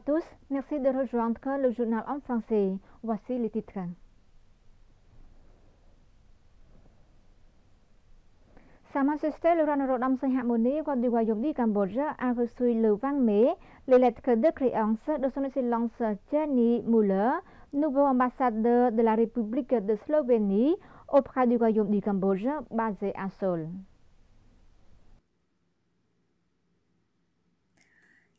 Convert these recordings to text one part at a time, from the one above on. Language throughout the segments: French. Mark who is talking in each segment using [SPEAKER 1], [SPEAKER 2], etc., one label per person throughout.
[SPEAKER 1] tous, merci de rejoindre le journal en français. Voici les titres. Sa Majesté le roi Norodom Sihamoni, roi du royaume du Cambodge, a reçu le 20 mai les lettres de créance de son Excellence Gianni Muller, nouveau ambassadeur de la République de Slovénie auprès du royaume du Cambodge, basé à Seoul.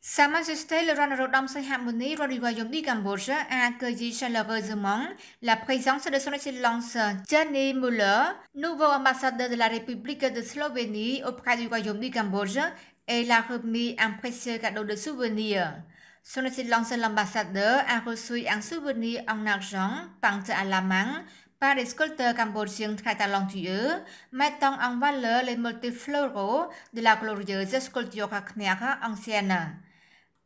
[SPEAKER 2] Sa Majesté le roi Norodom Sihamoni, roi du royaume du Cambodge, a accueilli chaleureusement la présence de son Excellence Gianni Muller, nouveau ambassadeur de la République de Slovénie auprès du royaume du Cambodge, et l'a remis un précieux cadeau de souvenir. Son Excellence l'ambassadeur a reçu un souvenir en argent peint à la main par des sculpteurs cambodgiens très talentueux, mettant en valeur les motifs floraux de la glorieuse sculpture khmer ancienne.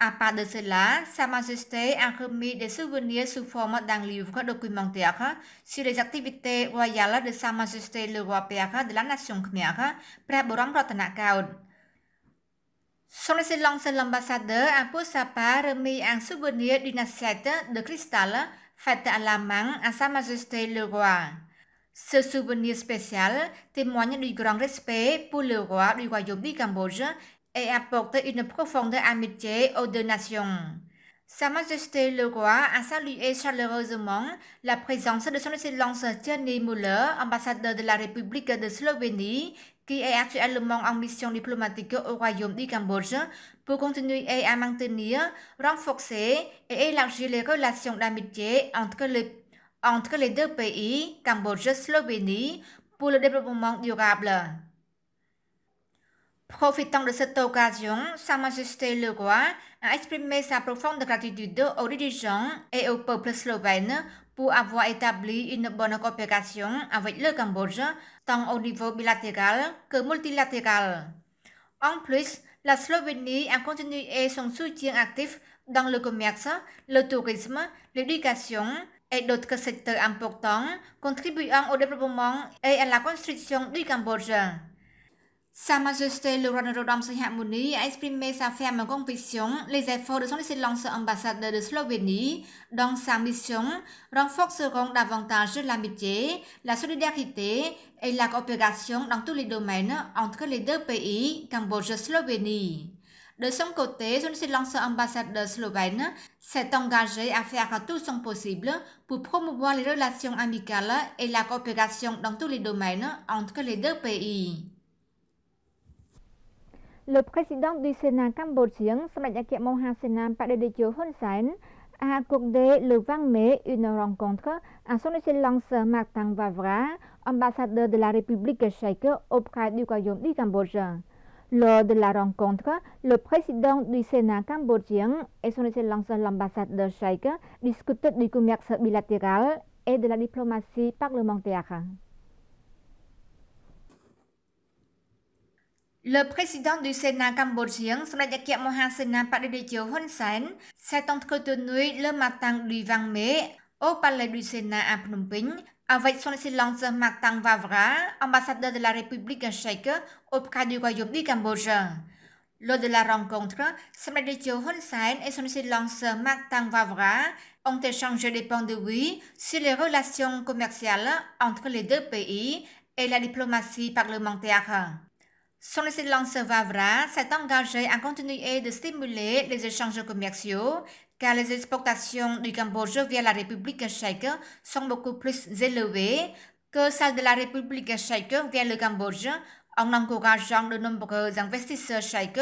[SPEAKER 2] À part de cela, Sa Majesté a remis des souvenirs sous forme d'un livre documentaire sur les activités royales de Sa Majesté le roi père de la nation Khmer, Phra Borang Ratanakaut. Son Excellence l'ambassadeur a pour sa part remis un souvenir d'une assiette de cristal faite à la main à Sa Majesté le roi. Ce souvenir spécial témoigne du grand respect pour le roi du royaume du Cambodge et apporte une profonde amitié aux deux nations. Sa Majesté le roi a salué chaleureusement la présence de son Excellence Gianni Muller, ambassadeur de la République de Slovénie, qui est actuellement en mission diplomatique au royaume du Cambodge pour continuer à maintenir, renforcer et élargir les relations d'amitié entre les deux pays, Cambodge et Slovénie, pour le développement durable. Profitant de cette occasion, Sa Majesté le roi a exprimé sa profonde gratitude aux dirigeants et au peuple slovène pour avoir établi une bonne coopération avec le Cambodge, tant au niveau bilatéral que multilatéral. En plus, la Slovénie a continué son soutien actif dans le commerce, le tourisme, l'éducation et d'autres secteurs importants, contribuant au développement et à la construction du Cambodge. Sa Majesté le roi Norodom Sihamoni a exprimé sa ferme conviction les efforts de son Excellence ambassadeur de Slovénie dans sa mission renforceront davantage l'amitié, la solidarité et la coopération dans tous les domaines entre les deux pays, Cambodge et Slovénie. De son côté, son Excellence ambassadeur slovène s'est engagé à faire tout son possible pour promouvoir les relations amicales et la coopération dans tous les domaines entre les deux pays.
[SPEAKER 1] Le président du Sénat cambodgien, Samdech Mohasenam Padedejo Hun Sen, a accordé le 20 mai une rencontre à son Excellence Martin Vavra, ambassadeur de la République tchèque auprès du royaume du Cambodge. Lors de la rencontre, le président du Sénat cambodgien et son Excellence l'ambassadeur tchèque discutent du commerce bilatéral et de la diplomatie parlementaire.
[SPEAKER 2] Le président du Sénat cambodgien, Samdech Mohasenam Padedejo Hun Sen, s'est entretenu le matin du 20 mai au palais du Sénat à Phnom Penh avec son Excellence Martin Vavra, ambassadeur de la République tchèque auprès du royaume du Cambodge. Lors de la rencontre, Samdech Hun Sen et son Excellence Martin Vavra ont échangé des points de vue sur les relations commerciales entre les deux pays et la diplomatie parlementaire. Son Excellence Vavra s'est engagé à continuer de stimuler les échanges commerciaux car les exportations du Cambodge vers la République tchèque sont beaucoup plus élevées que celles de la République tchèque vers le Cambodge en encourageant de nombreux investisseurs tchèques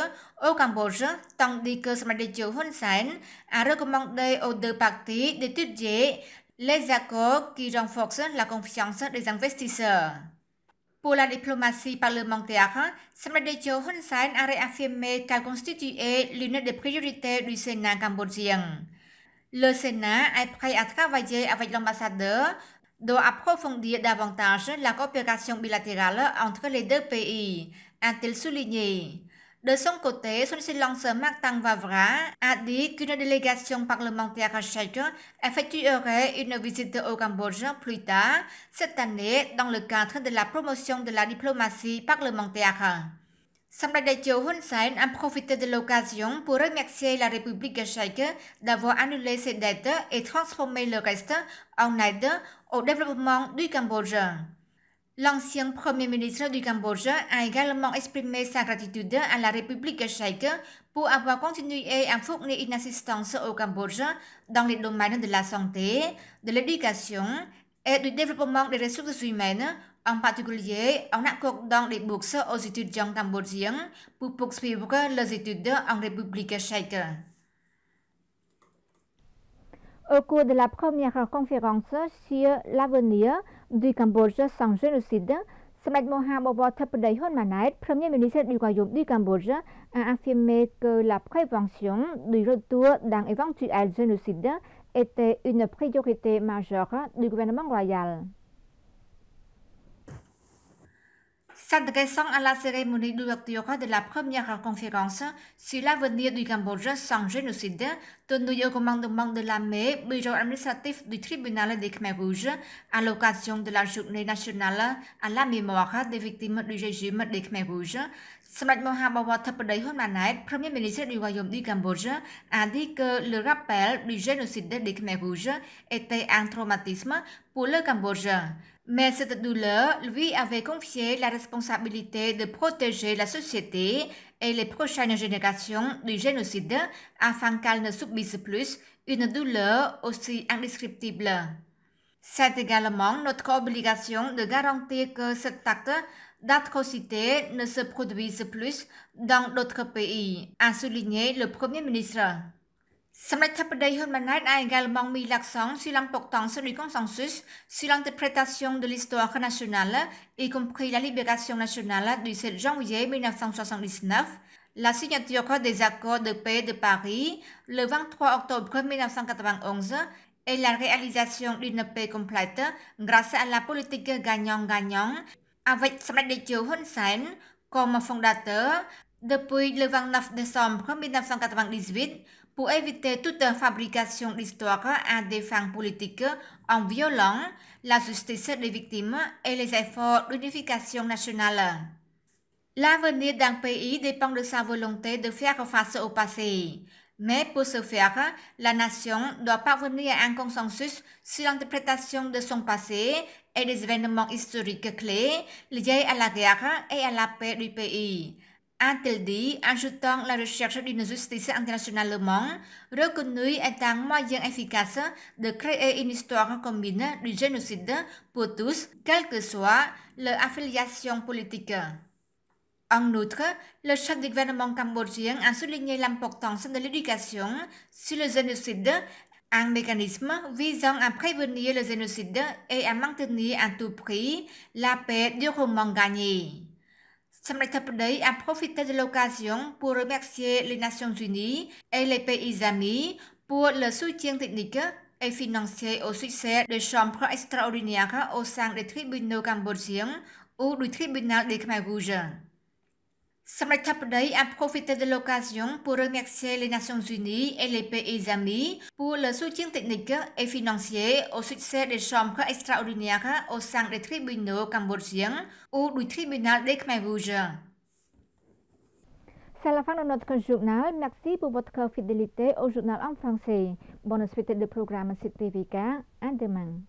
[SPEAKER 2] au Cambodge, tandis que Samdech Hun Sen a recommandé aux deux parties d'étudier les accords qui renforcent la confiance des investisseurs. Pour la diplomatie parlementaire, Samdech Hun Sen a réaffirmé qu'elle constituait l'une des priorités du Sénat cambodgien. Le Sénat est prêt à travailler avec l'ambassadeur, doit approfondir davantage la coopération bilatérale entre les deux pays, a-t-il souligné. De son côté, son Excellence Martin Vavra a dit qu'une délégation parlementaire tchèque effectuerait une visite au Cambodge plus tard cette année dans le cadre de la promotion de la diplomatie parlementaire. Samdech Hun Sen a profité de l'occasion pour remercier la République tchèque d'avoir annulé ses dettes et transformé le reste en aide au développement du Cambodge. L'ancien Premier ministre du Cambodge a également exprimé sa gratitude à la République tchèque pour avoir continué à fournir une assistance au Cambodge dans les domaines de la santé, de l'éducation et du développement des ressources humaines, en particulier en accordant des bourses aux étudiants cambodgiens pour poursuivre leurs études en République tchèque.
[SPEAKER 1] Au cours de la première conférence sur l'avenir du Cambodge sans génocide, Samdech Moha Bawor Theppaday Hun Manet, Premier ministre du Royaume du Cambodge, a affirmé que la prévention du retour d'un éventuel génocide était une priorité majeure du gouvernement royal.
[SPEAKER 2] S'adressant à la cérémonie d'ouverture de la première conférence sur l'avenir du Cambodge sans génocide, tenue au commandement de l'armée, bureau administratif du tribunal des Khmer Rouges, à l'occasion de la journée nationale à la mémoire des victimes du régime des Khmer Rouges, Samdech Moha Bawor Theppaday Hun Manet, Premier ministre du Royaume du Cambodge, a dit que le rappel du génocide des Khmer Rouges était un traumatisme pour le Cambodge. Mais cette douleur lui avait confié la responsabilité de protéger la société et les prochaines générations du génocide afin qu'elles ne subissent plus une douleur aussi indescriptible. C'est également notre obligation de garantir que cet acte d'atrocité ne se produise plus dans d'autres pays, a souligné le Premier ministre. Samdech Theppaday Hun Manet a également mis l'accent sur l'importance du consensus sur l'interprétation de l'histoire nationale, y compris la libération nationale du 7 janvier 1979, la signature des accords de paix de Paris le 23 octobre 1991 et la réalisation d'une paix complète grâce à la politique gagnant-gagnant, avec Samdech Hun Sen comme fondateur depuis le 29 décembre 1998, pour éviter toute fabrication d'histoire à des fins politiques en violant la justice des victimes et les efforts d'unification nationale. L'avenir d'un pays dépend de sa volonté de faire face au passé. Mais pour ce faire, la nation doit parvenir à un consensus sur l'interprétation de son passé et des événements historiques clés liés à la guerre et à la paix du pays, a-t-il dit, ajoutant la recherche d'une justice internationalement reconnue étant un moyen efficace de créer une histoire commune du génocide pour tous, quelle que soit leur affiliation politique. En outre, le chef du gouvernement cambodgien a souligné l'importance de l'éducation sur le génocide, un mécanisme visant à prévenir le génocide et à maintenir à tout prix la paix durablement gagnée. Samdech Theppaday a profité de l'occasion pour remercier les Nations Unies et les pays amis pour le soutien technique et financier au succès des chambres extraordinaires au sein des tribunaux cambodgiens ou du tribunal des Khmer Rouges. Samdech Theppaday a profité de l'occasion pour remercier les Nations Unies et les pays amis pour le soutien technique et financier au succès des chambres extraordinaires au sein des tribunaux cambodgiens ou du tribunal des Khmer Rouges.
[SPEAKER 1] C'est la fin de notre journal. Merci pour votre fidélité au journal en français. Bonne suite de programme sur TVK. À demain.